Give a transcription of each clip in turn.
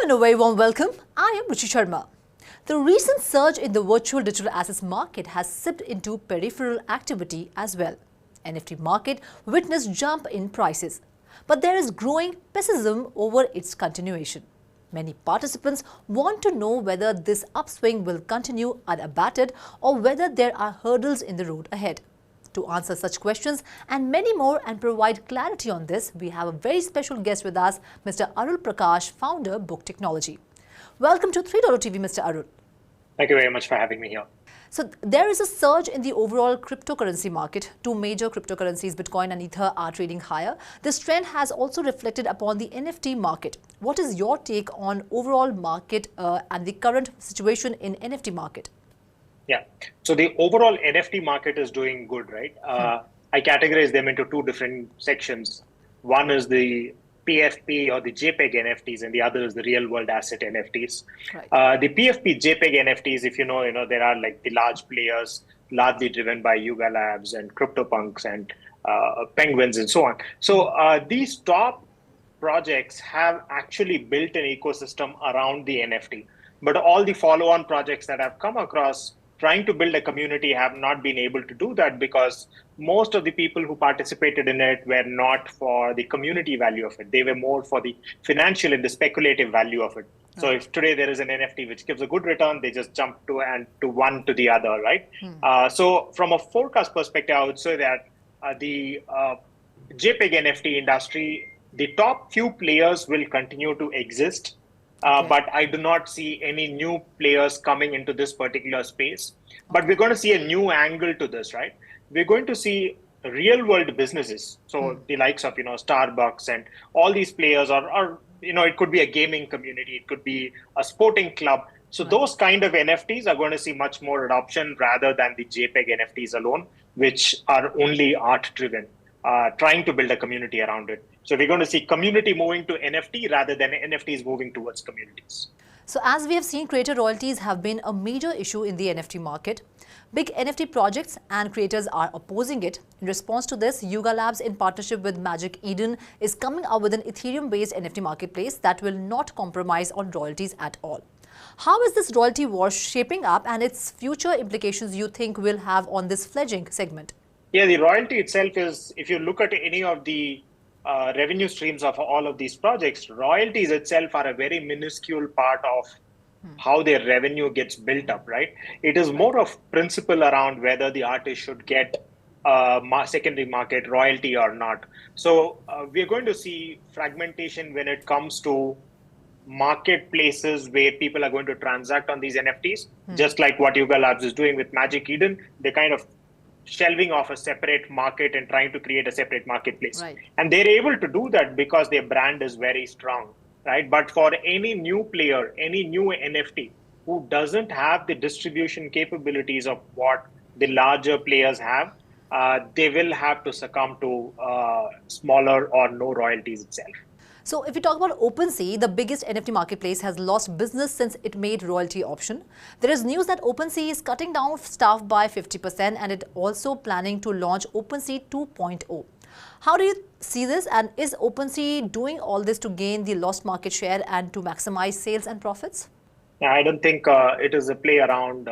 and a very warm welcome. I am Ruchi Sharma. The recent surge in the virtual digital assets market has sipped into peripheral activity as well. NFT market witnessed jump in prices, but there is growing pessimism over its continuation. Many participants want to know whether this upswing will continue unabated or whether there are hurdles in the road ahead. To answer such questions and many more and provide clarity on this, we have a very special guest with us, Mr. Arul Prakash, founder, Book Technology. Welcome to 3 TV, Mr. Arul. Thank you very much for having me here. So there is a surge in the overall cryptocurrency market. Two major cryptocurrencies, Bitcoin and Ether, are trading higher. This trend has also reflected upon the NFT market. What is your take on overall market and the current situation in NFT market? Yeah, so the overall NFT market is doing good, right? I categorize them into two different sections. One is the PFP or the JPEG NFTs, and the other is the real world asset NFTs. Right. The PFP JPEG NFTs, if you know, there are like the large players, largely driven by Yuga Labs and CryptoPunks and Penguins and so on. So these top projects have actually built an ecosystem around the NFT, but all the follow-on projects that I've come across trying to build a community have not been able to do that because most of the people who participated in it were not for the community value of it. They were more for the financial and the speculative value of it. So if today there is an NFT which gives a good return, they just jump to one to the other, right? So from a forecast perspective, I would say that the JPEG NFT industry, the top few players will continue to exist. But I do not see any new players coming into this particular space. But we're going to see a new angle to this, right? We're going to see real world businesses. So the likes of, Starbucks and all these players are, it could be a gaming community. It could be a sporting club. So those kind of NFTs are going to see much more adoption rather than the JPEG NFTs alone, which are only art driven, trying to build a community around it. So we're going to see community moving to NFT rather than NFTs moving towards communities. So as we have seen, creator royalties have been a major issue in the NFT market. Big NFT projects and creators are opposing it. In response to this, Yuga Labs, in partnership with Magic Eden, is coming out with an Ethereum-based NFT marketplace that will not compromise on royalties at all. How is this royalty war shaping up and its future implications you think will have on this fledgling segment? Yeah, the royalty itself is, if you look at any of the revenue streams of all of these projects, royalties itself are a very minuscule part of how their revenue gets built up, right? It is more of principle around whether the artist should get secondary market royalty or not. So we're going to see fragmentation when it comes to marketplaces where people are going to transact on these NFTs, just like what Yuga Labs is doing with Magic Eden. They kind of shelving off a separate market and trying to create a separate marketplace. Right. And they're able to do that because their brand is very strong, right? But for any new player, any new NFT who doesn't have the distribution capabilities of what the larger players have, they will have to succumb to smaller or no royalties itself. So if we talk about OpenSea, the biggest NFT marketplace has lost business since it made royalty option. There is news that OpenSea is cutting down staff by 50% and it also planning to launch OpenSea 2.0. How do you see this, and is OpenSea doing all this to gain the lost market share and to maximize sales and profits? Yeah, I don't think it is a play around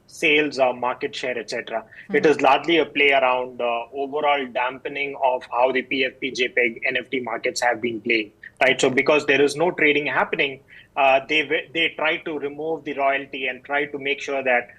sales or market share, etc. It is largely a play around overall dampening of how the PFP JPEG NFT markets have been playing, right? So because there is no trading happening, they try to remove the royalty and try to make sure that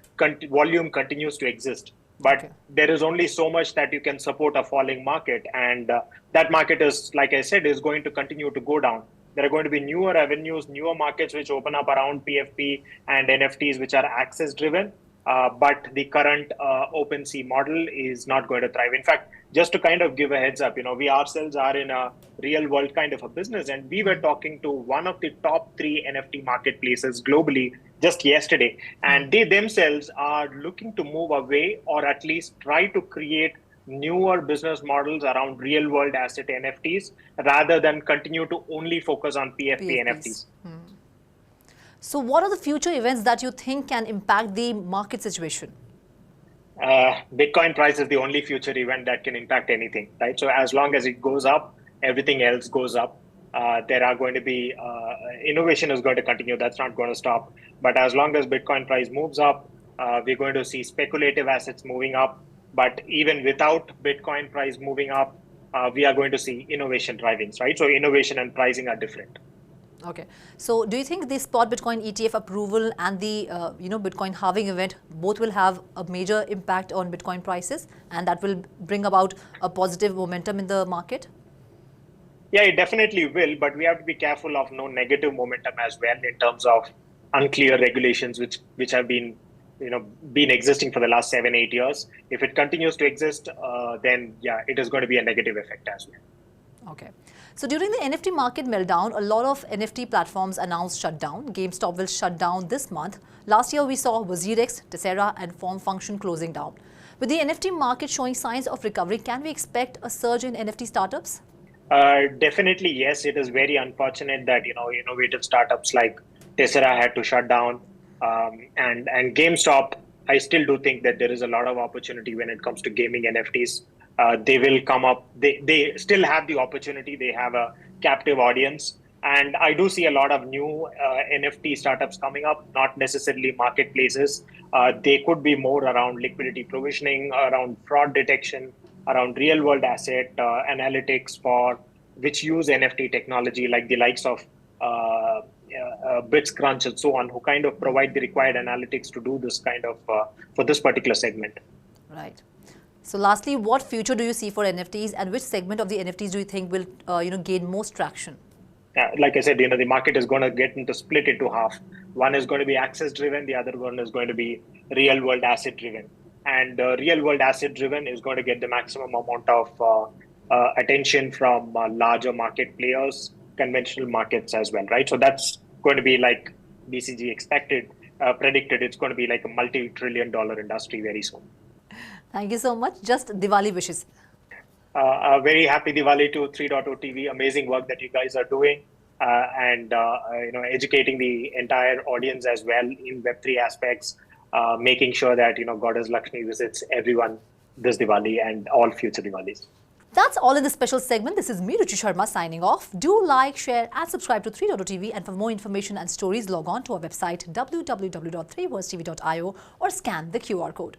volume continues to exist. But there is only so much that you can support a falling market, and that market is, like I said, is going to continue to go down. There are going to be newer avenues, newer markets which open up around PFP and NFTs, which are access driven. But the current OpenSea model is not going to thrive. In fact, just to kind of give a heads up, we ourselves are in a real world kind of a business, and we were talking to one of the top 3 NFT marketplaces globally just yesterday, and they themselves are looking to move away or at least try to create newer business models around real world asset NFTs rather than continue to only focus on PFP NFTs. So what are the future events that you think can impact the market situation? Bitcoin price is the only future event that can impact anything, right? So as long as it goes up, everything else goes up. There are going to be innovation is going to continue. That's not going to stop. But as long as Bitcoin price moves up, we're going to see speculative assets moving up. But even without Bitcoin price moving up, we are going to see innovation driving, right? So innovation and pricing are different. Okay. So do you think the spot Bitcoin ETF approval and the Bitcoin halving event both will have a major impact on Bitcoin prices, and that will bring about a positive momentum in the market? Yeah, it definitely will, but we have to be careful of no negative momentum as well in terms of unclear regulations which have been been existing for the last 7-8 years. If it continues to exist, then yeah, it is going to be a negative effect as well. Okay. So during the NFT market meltdown, a lot of NFT platforms announced shutdown. GameStop will shut down this month. Last year, we saw WazirX, Tessera, and Form Function closing down. With the NFT market showing signs of recovery, can we expect a surge in NFT startups? Definitely, yes. It is very unfortunate that innovative startups like Tessera had to shut down, and GameStop. I still do think that there is a lot of opportunity when it comes to gaming NFTs. They will come up. They still have the opportunity. They have a captive audience, and I do see a lot of new NFT startups coming up. Not necessarily marketplaces. They could be more around liquidity provisioning, around fraud detection, around real world asset analytics for which use NFT technology, like the likes of BitsCrunch and so on, who kind of provide the required analytics to do this kind of for this particular segment. Right. So lastly, what future do you see for NFTs, and which segment of the NFTs do you think will gain most traction? Like I said, the market is going to get split into half. One is going to be access driven, the other one is going to be real world asset driven. And real world asset driven is going to get the maximum amount of attention from larger market players, conventional markets as well, right? So that's going to be like BCG predicted. It's going to be like a multi-trillion-dollar industry very soon. Thank you so much. Just Diwali wishes. A very happy Diwali to 3.0 TV. Amazing work that you guys are doing, and educating the entire audience as well in Web3 aspects. Making sure that Goddess Lakshmi visits everyone this Diwali and all future Diwalis. That's all in this special segment. This is me, Ruchi Sharma, signing off. Do like, share and subscribe to 3.0 TV, and for more information and stories, log on to our website www.3worldstv.io or scan the QR code.